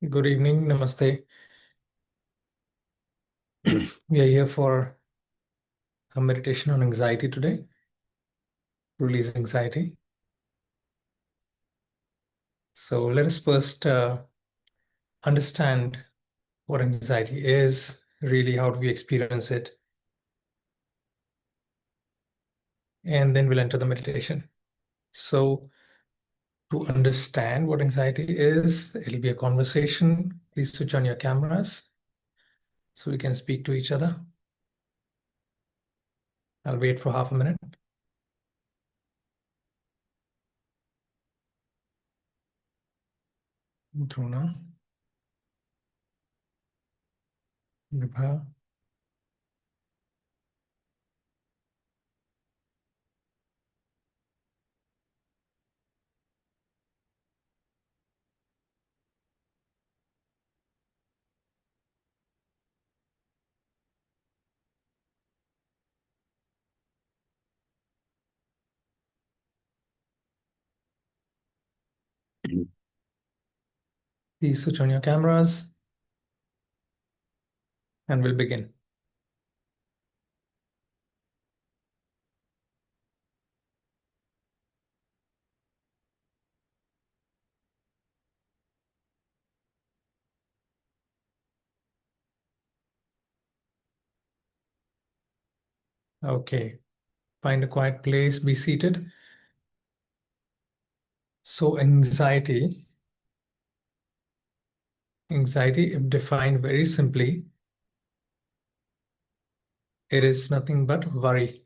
Good evening, namaste. We are here for a meditation on anxiety today, release anxiety. So let us first understand what anxiety is, really how do we experience it, and then we'll enter the meditation. So to understand what anxiety is, it'll be a conversation. Please switch on your cameras so we can speak to each other. I'll wait for half a minute. Drona, Vibha. Please switch on your cameras and we'll begin. Okay. Find a quiet place, be seated. So anxiety, if defined very simply, it is nothing but worry.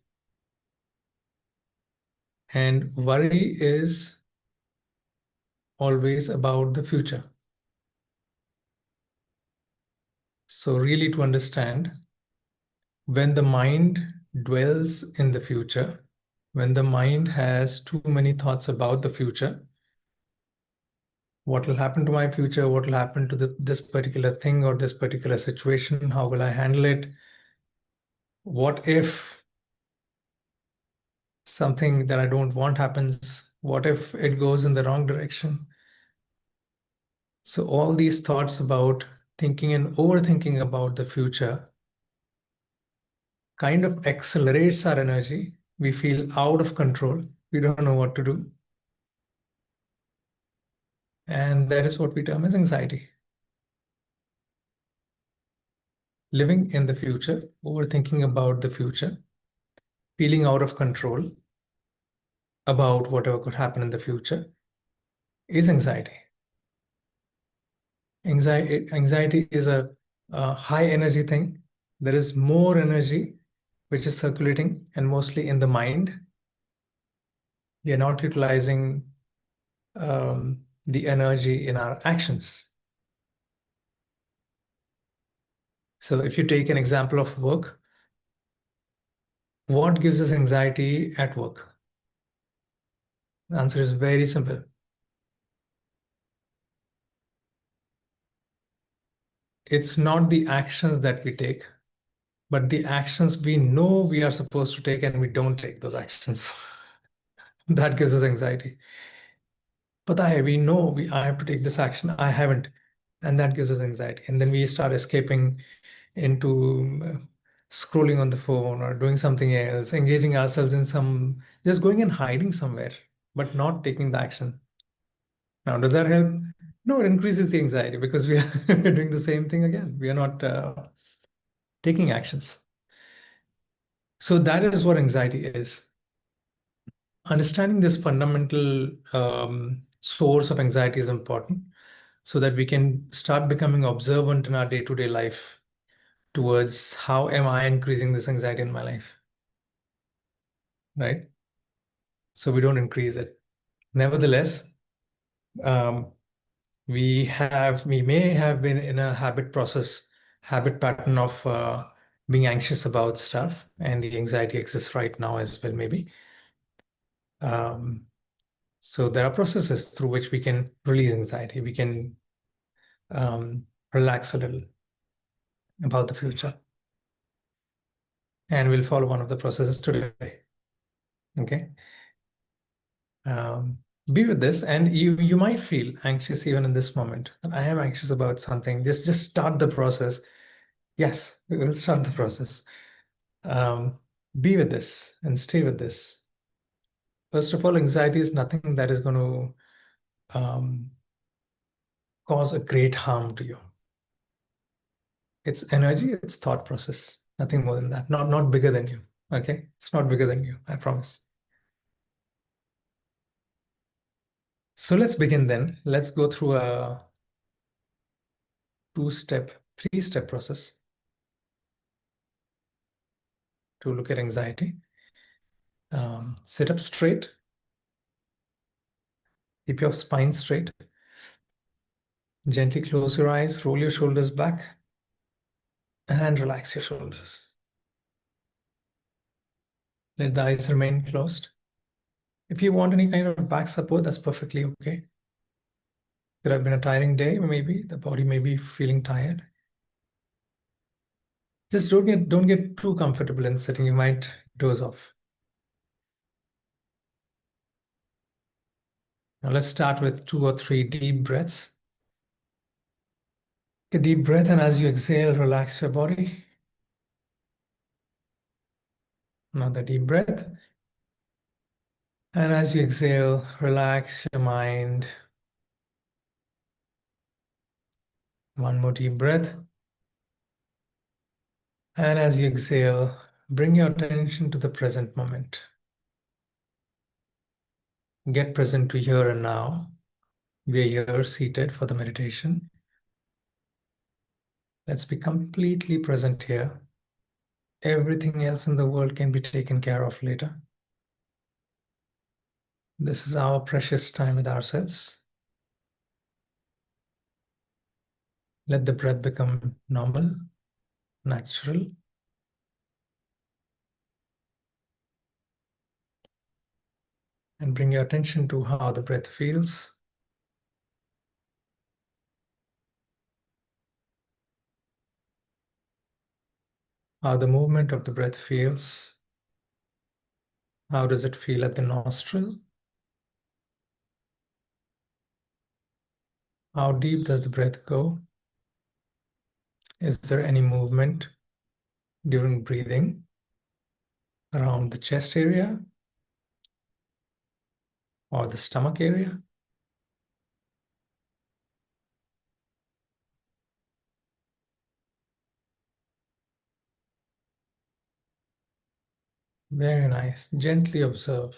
And worry is always about the future. So really to understand, when the mind dwells in the future, when the mind has too many thoughts about the future, what will happen to my future, what will happen to this particular thing or this particular situation, how will I handle it, what if something that I don't want happens, what if it goes in the wrong direction. So all these thoughts about thinking and overthinking about the future kind of accelerates our energy. We feel out of control. We don't know what to do. And that is what we term as anxiety. Living in the future, overthinking about the future, feeling out of control about whatever could happen in the future is anxiety. Anxiety is a high energy thing. There is more energy which is circulating and mostly in the mind. We are not utilizing the energy in our actions. So if you take an example of work, what gives us anxiety at work? The answer is very simple. It's not the actions that we take, but the actions we know we are supposed to take and we don't take those actions. That gives us anxiety. But we know I have to take this action. I haven't. And that gives us anxiety. And then we start escaping into scrolling on the phone or doing something else, engaging ourselves in just going and hiding somewhere, but not taking the action. Now, does that help? No, it increases the anxiety because we are doing the same thing again. We are not taking actions. So that is what anxiety is. Understanding this fundamental source of anxiety is important so that we can start becoming observant in our day-to-day life towards how am I increasing this anxiety in my life, right? So we don't increase it. Nevertheless, um, we may have been in a habit pattern of being anxious about stuff, and the anxiety exists right now as well, maybe. Um, so there are processes through which we can release anxiety. We can relax a little about the future. And we'll follow one of the processes today. Okay. Be with this, and you might feel anxious even in this moment. I am anxious about something. Just start the process. Yes, we will start the process. Um, be with this and stay with this. First of all, anxiety is nothing that is going to cause a great harm to you. It's energy, it's thought process, nothing more than that. Not bigger than you. Okay, it's not bigger than you. I promise. So let's begin then. Let's go through a two-step, three-step process to look at anxiety. Sit up straight. Keep your spine straight. Gently close your eyes, roll your shoulders back, and relax your shoulders. Let the eyes remain closed. If you want any kind of back support, that's perfectly okay. Could have been a tiring day, maybe the body may be feeling tired. Just don't get too comfortable in sitting. You might doze off. Now let's start with 2 or 3 deep breaths. Take a deep breath, and as you exhale, relax your body. Another deep breath. And as you exhale, relax your mind. One more deep breath. And as you exhale, bring your attention to the present moment. Get present to here and now. We are here seated for the meditation. Let's be completely present here. Everything else in the world can be taken care of later. This is our precious time with ourselves. Let the breath become normal, natural. And bring your attention to how the breath feels. How the movement of the breath feels. How does it feel at the nostril? How deep does the breath go? Is there any movement during breathing around the chest area or the stomach area? Very nice. Gently observe.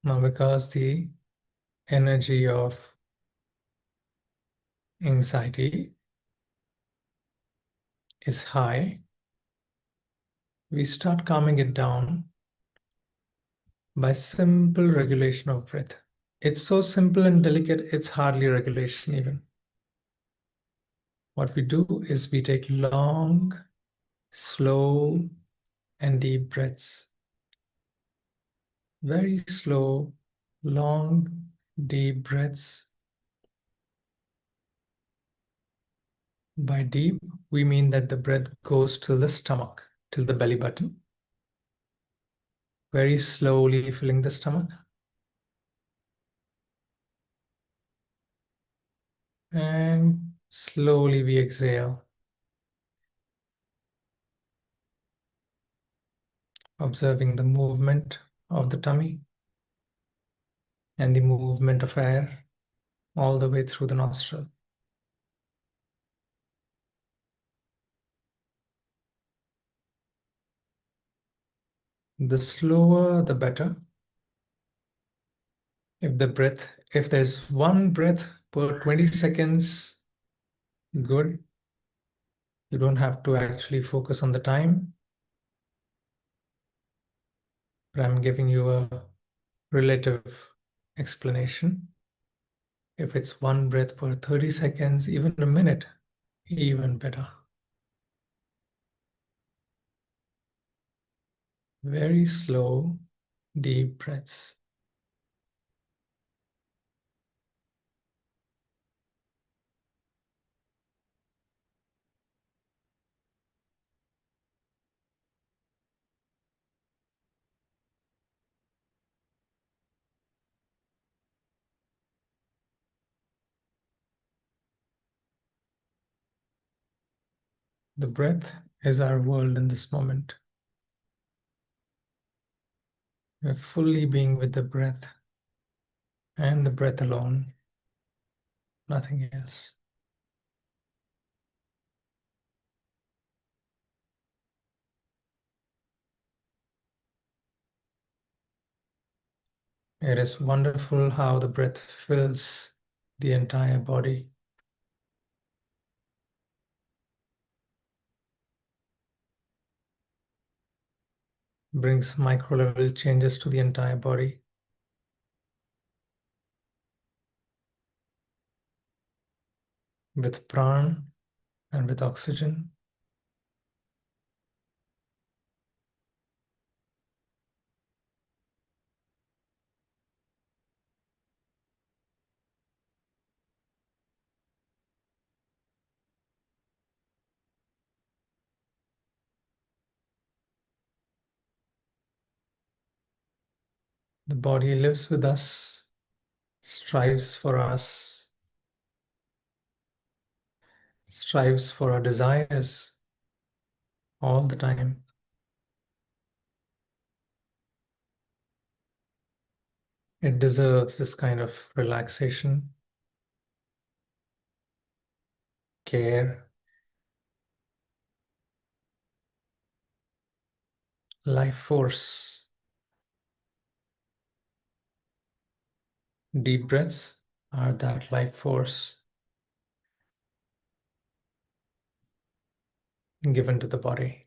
Now, because the energy of anxiety is high, we start calming it down by simple regulation of breath. It's so simple and delicate, it's hardly regulation even. What we do is we take long, slow, and deep breaths. Very slow, long, deep breaths. By deep, we mean that the breath goes to the stomach, till the belly button. Very slowly filling the stomach. And slowly we exhale. Observing the movement of the tummy and the movement of air all the way through the nostril. The slower, the better. If there's one breath per 20 seconds, good. You don't have to actually focus on the time, but I'm giving you a relative explanation. If it's one breath per 30 seconds, even a minute, even better. Very slow, deep breaths. The breath is our world in this moment. We're fully being with the breath and the breath alone, nothing else. It is wonderful how the breath fills the entire body. Brings micro level changes to the entire body. With pran and with oxygen. The body lives with us, strives for us, strives for our desires all the time. It deserves this kind of relaxation, care, life force. Deep breaths are that life force given to the body.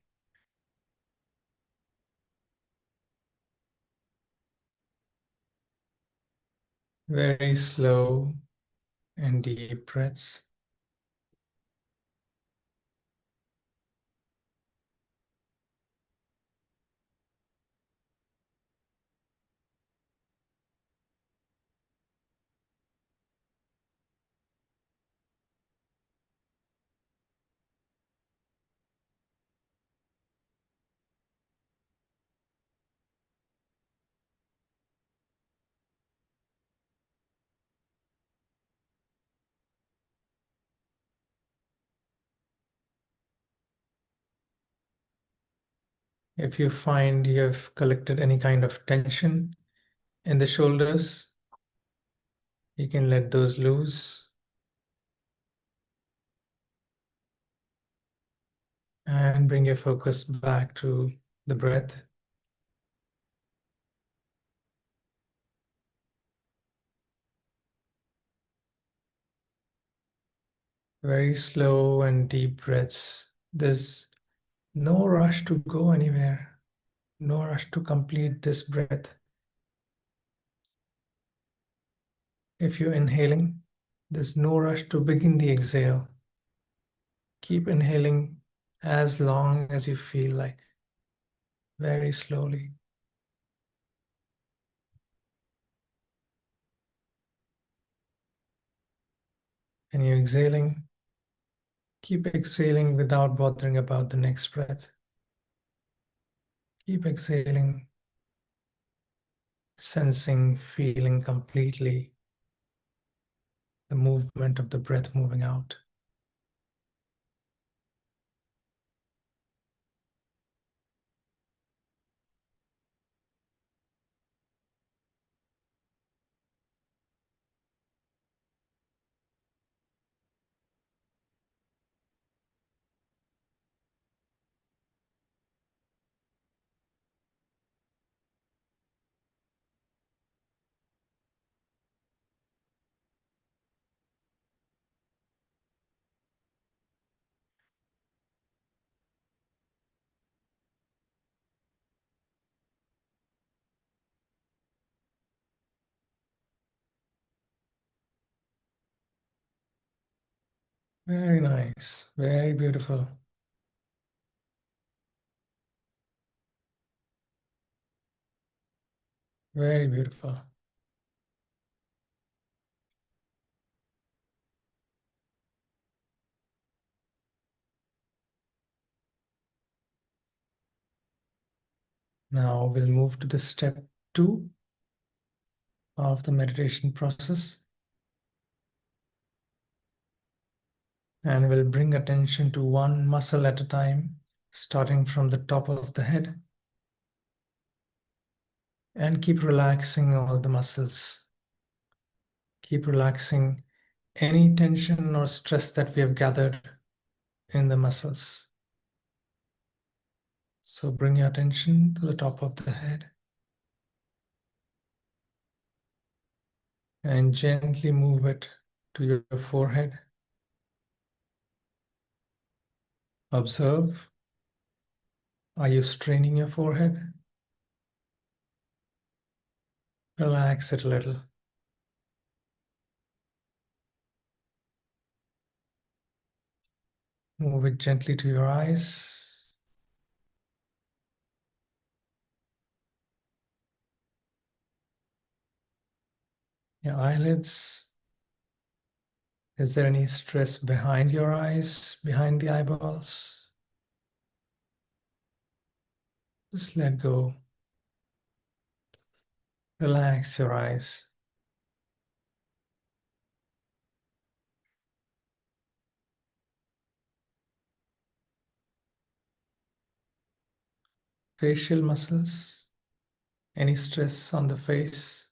Very slow and deep breaths. If you find you have collected any kind of tension in the shoulders, you can let those loose and bring your focus back to the breath. Very slow and deep breaths. There's no rush to go anywhere, no rush to complete this breath. If you're inhaling, there's no rush to begin the exhale. Keep inhaling as long as you feel like, very slowly. And you're exhaling, keep exhaling without bothering about the next breath. Keep exhaling, sensing, feeling completely the movement of the breath moving out. Very nice, very beautiful. Very beautiful. Now we'll move to the step 2 of the meditation process. And we'll bring attention to one muscle at a time, starting from the top of the head. And keep relaxing all the muscles. Keep relaxing any tension or stress that we have gathered in the muscles. So bring your attention to the top of the head and gently move it to your forehead. Observe. Are you straining your forehead? Relax it a little. Move it gently to your eyes. Your eyelids. Is there any stress behind your eyes, behind the eyeballs? Just let go. Relax your eyes. Facial muscles. Any stress on the face?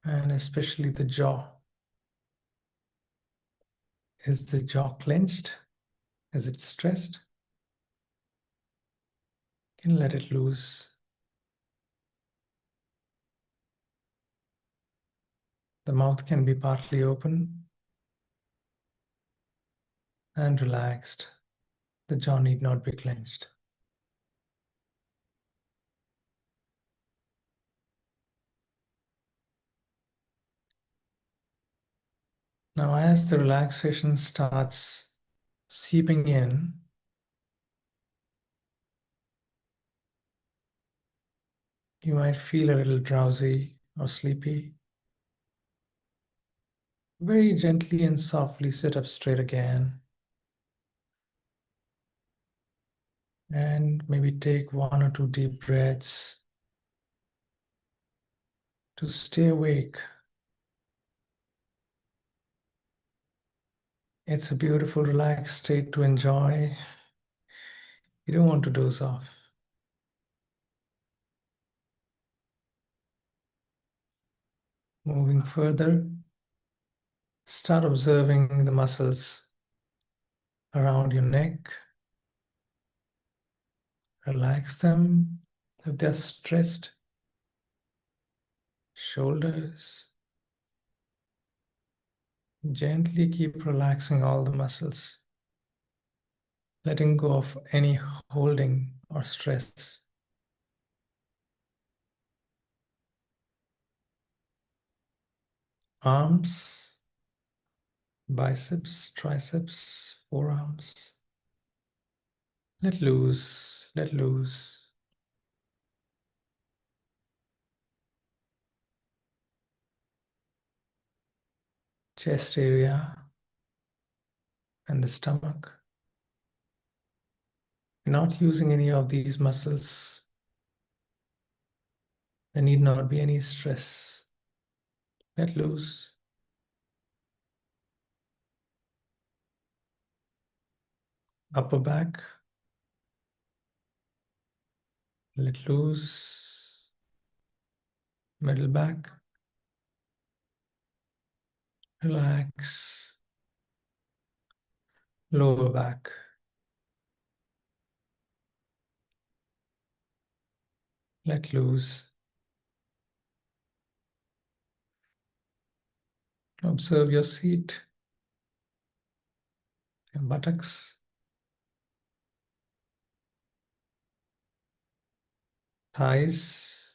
And especially the jaw. Is the jaw clenched? Is it stressed? You can let it loose. The mouth can be partly open and relaxed. The jaw need not be clenched. Now, as the relaxation starts seeping in, you might feel a little drowsy or sleepy. Very gently and softly sit up straight again. And maybe take 1 or 2 deep breaths to stay awake. It's a beautiful, relaxed state to enjoy. You don't want to doze off. Moving further, start observing the muscles around your neck. Relax them if they're stressed. Shoulders. Gently keep relaxing all the muscles, letting go of any holding or stress. Arms, biceps, triceps, forearms. Let loose, let loose. Chest area and the stomach. You're not using any of these muscles. There need not be any stress. Let loose. Upper back. Let loose. Middle back. Relax. Lower back. Let loose. Observe your seat, your buttocks, thighs,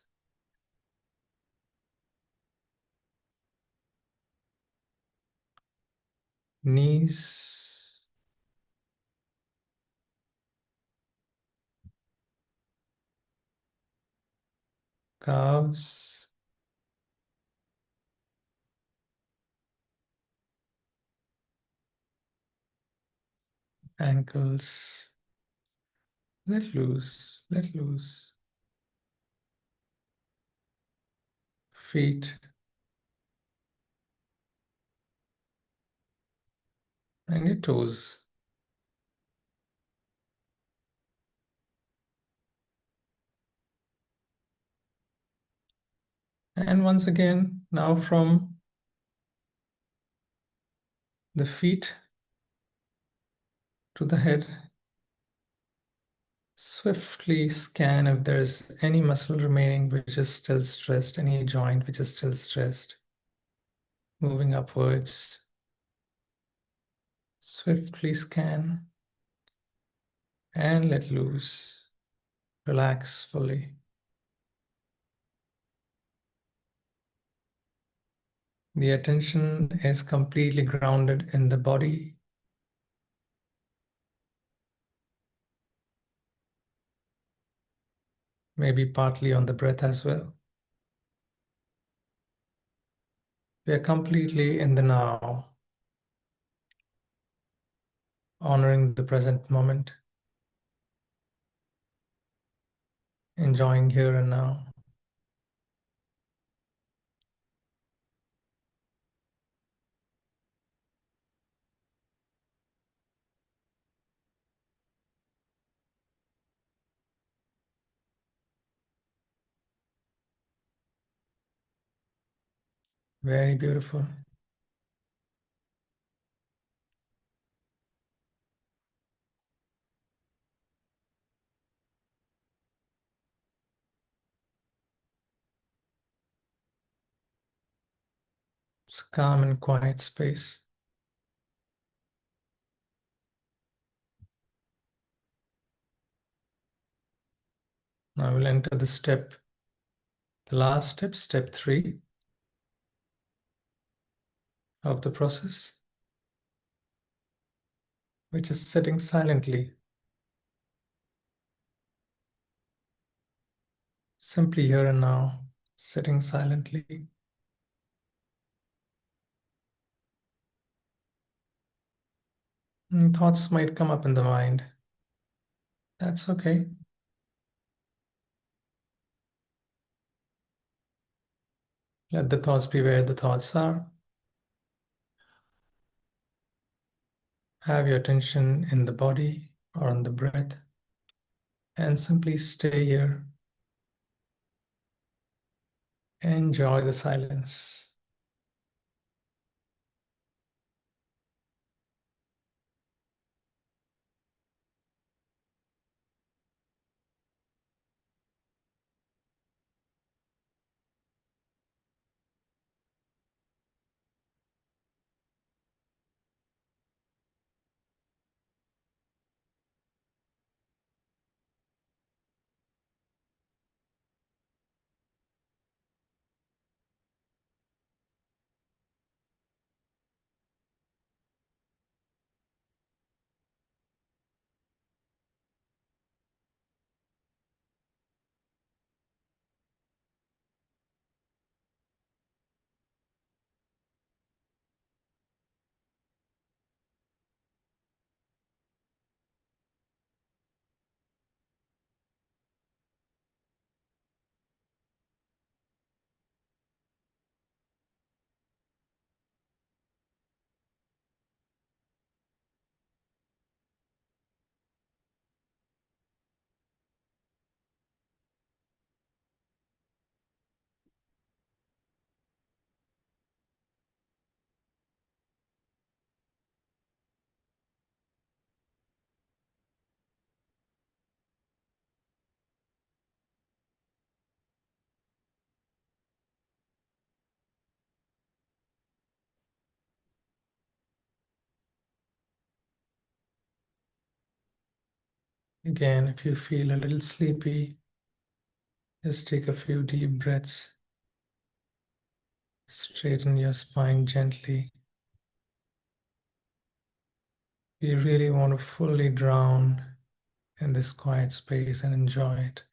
knees, calves, ankles. Let loose, let loose. Feet, and your toes. And once again, now from the feet to the head, swiftly scan if there's any muscle remaining which is still stressed, any joint which is still stressed. Moving upwards, swiftly scan and let loose. Relax fully. The attention is completely grounded in the body. Maybe partly on the breath as well. We are completely in the now, honoring the present moment, enjoying here and now. Very beautiful. It's calm and quiet space. Now we'll enter the last step, step 3 of the process, which is sitting silently. Simply here and now, sitting silently. Thoughts might come up in the mind. That's okay. Let the thoughts be where the thoughts are. Have your attention in the body or on the breath, and simply stay here. Enjoy the silence. Again, if you feel a little sleepy, just take a few deep breaths. Straighten your spine gently. You really want to fully drown in this quiet space and enjoy it.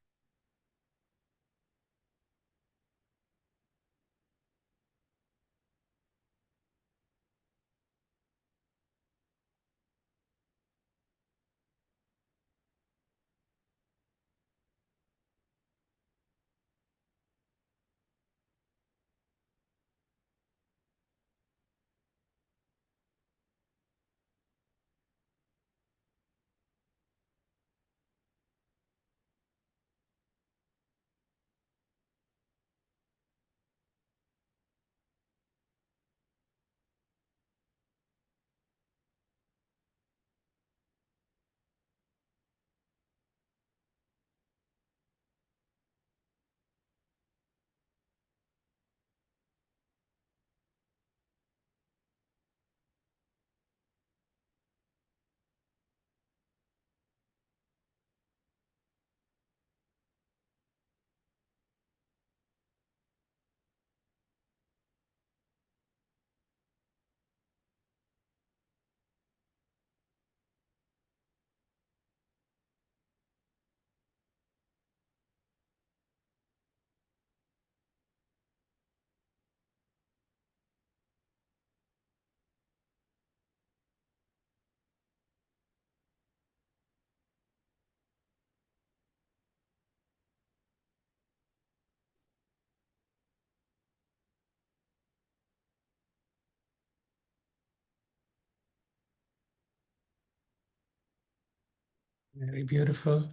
Very beautiful.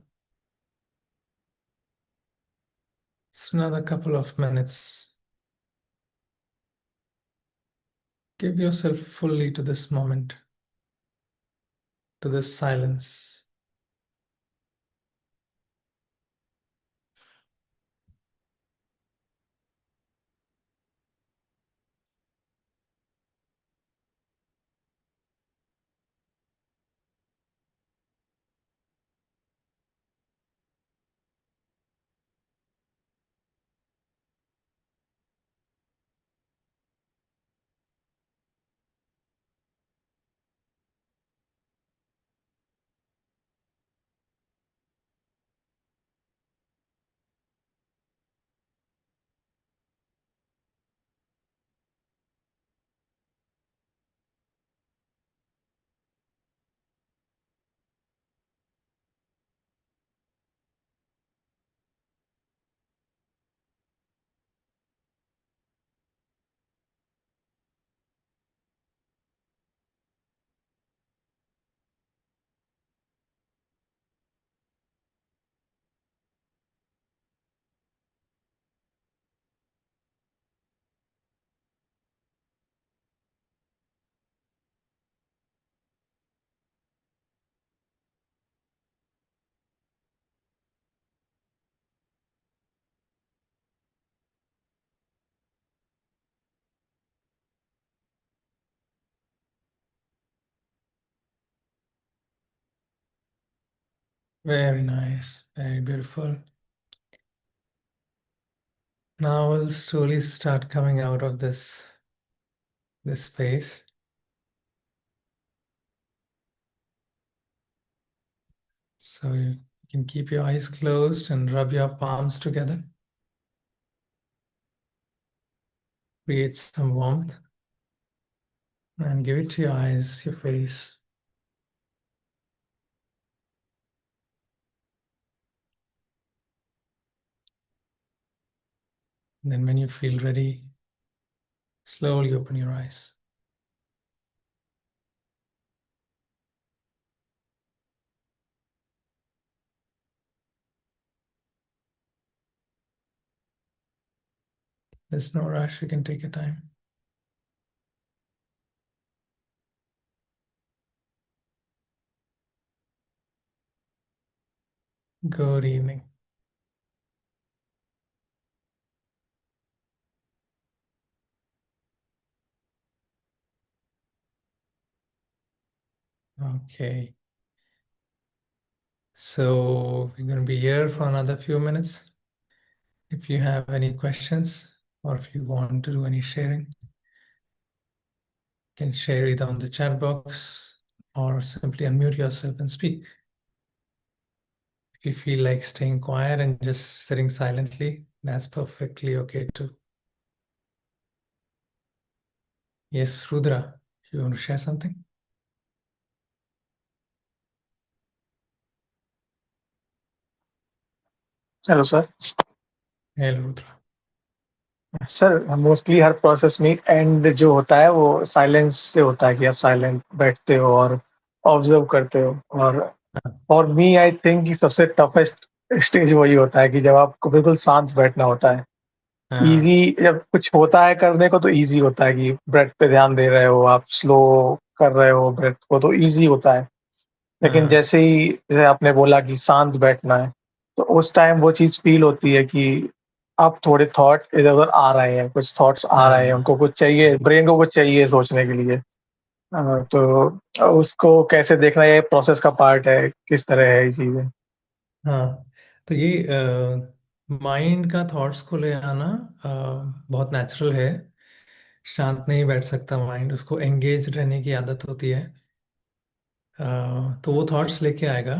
It's another couple of minutes. Give yourself fully to this moment, to this silence. Very nice, very beautiful. Now we'll slowly start coming out of this space. So you can keep your eyes closed and rub your palms together. Create some warmth and give it to your eyes, your face. Then when you feel ready, slowly open your eyes. There's no rush, you can take your time. Good evening. Okay. So we're going to be here for another few minutes. If you have any questions or if you want to do any sharing, you can share either on the chat box or simply unmute yourself and speak. If you feel like staying quiet and just sitting silently, that's perfectly okay too. Yes, Rudra, you want to share something? Hello sir. Hello, Rudra. Sir mostly her process में and जो होता है वो silence से होता है कि आप साइलेंट बैठते हो और ऑब्जर्व करते हो. और हाँ, फॉर मी आई थिंक कि सबसे टफेस्ट स्टेज वही होता है कि जब आपको बिल्कुल शांत बैठना होता है. हाँ, इजी जब कुछ होता है करने को तो इजी होता है कि ब्रेथ पे ध्यान दे रहे हो, आप स्लो कर रहे हो ब्रेथ को तो इजी होता है. लेकिन हाँ, जैसे आपने बोला कि शांत बैठना है, तो उस टाइम वो चीज़ फ़ील होती है कि अब थोड़े थॉट इधर-उधर आ रहे हैं, कुछ थॉट्स आ रहे हैं, उनको हाँ, कुछ चाहिए, ब्रेन को कुछ चाहिए सोचने के लिए. तो उसको कैसे देखना ये प्रोसेस का पार्ट है, किस तरह है ये चीज़ें? हाँ. तो ये माइंड का थॉट्स को ले आना बहुत नेचुरल है. शांत नहीं बैठ सकता माइंड, उसको एंगेज रहने की आदत होती है. तो वो थॉट्स लेके आएगा.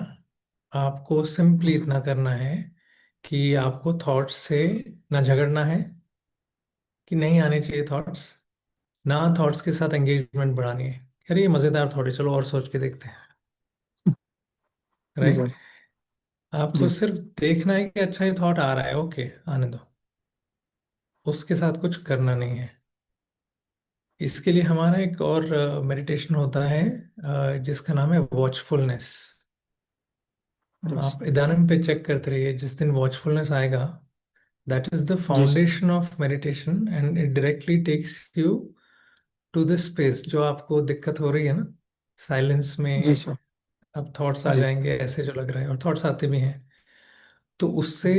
आपको सिंपली इतना करना है कि आपको थॉट्स से ना झगड़ना है कि नहीं आने चाहिए थॉट्स, ना थॉट्स के साथ एंगेजमेंट बढ़ानी है. अरे ये मज़ेदार थॉट है, चलो और सोच के देखते हैं. जी राइट. सर. आपको जी. सिर्फ देखना है कि अच्छा ये थॉट आ रहा है, ओके आने दो. उसके साथ कुछ करना नहीं है. इसके लिए हमारा एक और मेडिटेशन होता है जिसका नाम है वॉचफुलनेस. जी आप इदानम पे चेक करते रहिए, जिस दिन वॉचफुलनेस आएगा, दैट इज द जी sir. Foundation of meditation and it directly takes you to this space जो आपको दिक्कत हो रही है ना, साइलेंस जी में। सर। अब थॉट्स आ जी जाएंगे ऐसे जो लग रहा है, और थॉट्स आते भी हैं, तो उससे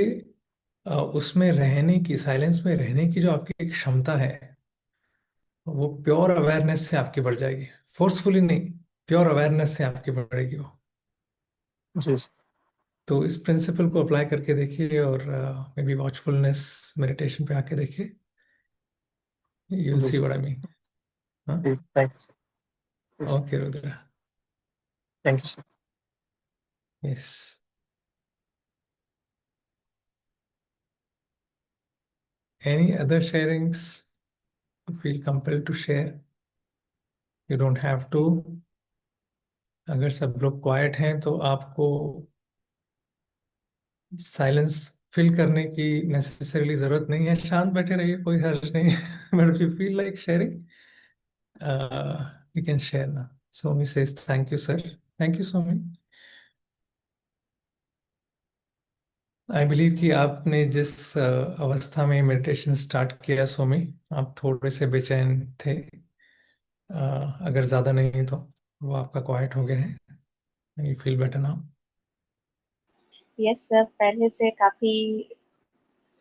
उसमें रहने की, साइलेंस में रहने की जो आपकी एक क्षमता है, वो प्योर अवेयरनेस से आपकी बढ़ जाएगी। फोर्सफुली नहीं, प्योर अवेयरनेस से आपकी बढ़ेगी वो। जी सर। तो इस प्रिंसिपल को अप्लाई करके देखिए, और मे बी वॉचफुलनेस मेडिटेशन पे आके देखिए, यू विल जी see sir. What I mean. हाँ। जी, thank you sir. Okay Rudra. Thank you sir. Yes. Any other sharings you feel compelled to share? You don't have to. अगर सब लोग क्वाइट हैं तो आपको साइलेंस फील करने की नेसेसरीली जरूरत नहीं है, शांत बैठे रहिए, कोई हर्ज नहीं है। But if you feel like sharing, you can share now. Somi says, thank you, sir. Thank you, Somi. I believe कि आपने जिस अवस्था में मेडिटेशन स्टार्ट किया, सोमी, आप थोड़े से बेचैन थे, अगर ज़्यादा नहीं तो वो आपका क्वाइट हो गया है, and you feel better now. Yes sir, पहले से काफी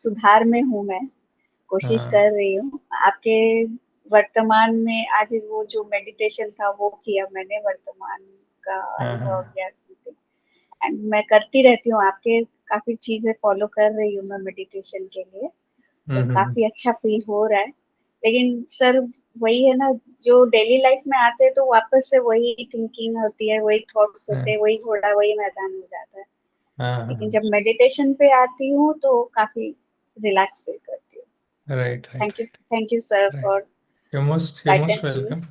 सुधार में हूँ मैं। कोशिश कर हाँ रही हूँ। आपके वर्तमान में आज वो जो मेडिटेशन था वो किया मैंने, वर्तमान का हाँ अनुभव हाँ। किया। एंड मैं करती रहती हूँ, आपके काफी चीजें फॉलो कर रही हूँ मैं मेडिटेशन के लिए, तो हम्म। काफी अच्छा फील हो रहा है। लेकिन सर वही है ना, जो डेली लाइफ में आते हैं तो वापस से वही थिंकिंग होती है, वही थॉट्स होते हाँ हैं, वही घोड़ा वही मैदान हो जाता है। हाँ लेकिन हाँ। जब मेडिटेशन पे आती हूँ तो काफी रिलैक्स फील करती हूँ। Right right right thank you sir right. For you most guidance me. Welcome.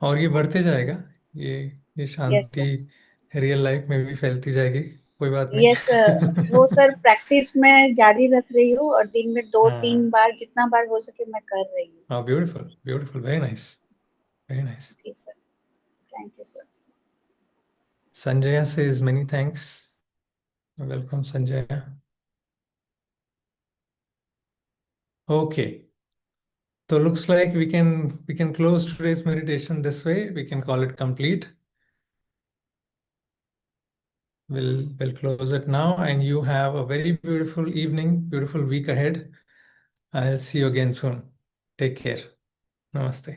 और ये थैंक बढ़ते यू सर। जाएगा, ये ये यस शांति सर। रियल लाइफ में भी फैलती जाएगी, कोई बात नहीं। यस सर, वो सर प्रैक्टिस में जारी रख रही हूँ, और दिन में दो तीन हाँ बार जितना बार हो सके मैं कर रही हूँ। हाँ, beautiful beautiful, very nice, very nice. जी sir, thank you sir. Sanjaya says many thanks. Welcome, Sanjaya. Okay. So looks like we can close today's meditation this way. We can call it complete. We'll close it now, and you have a very beautiful evening, beautiful week ahead. I'll see you again soon. Take care. Namaste.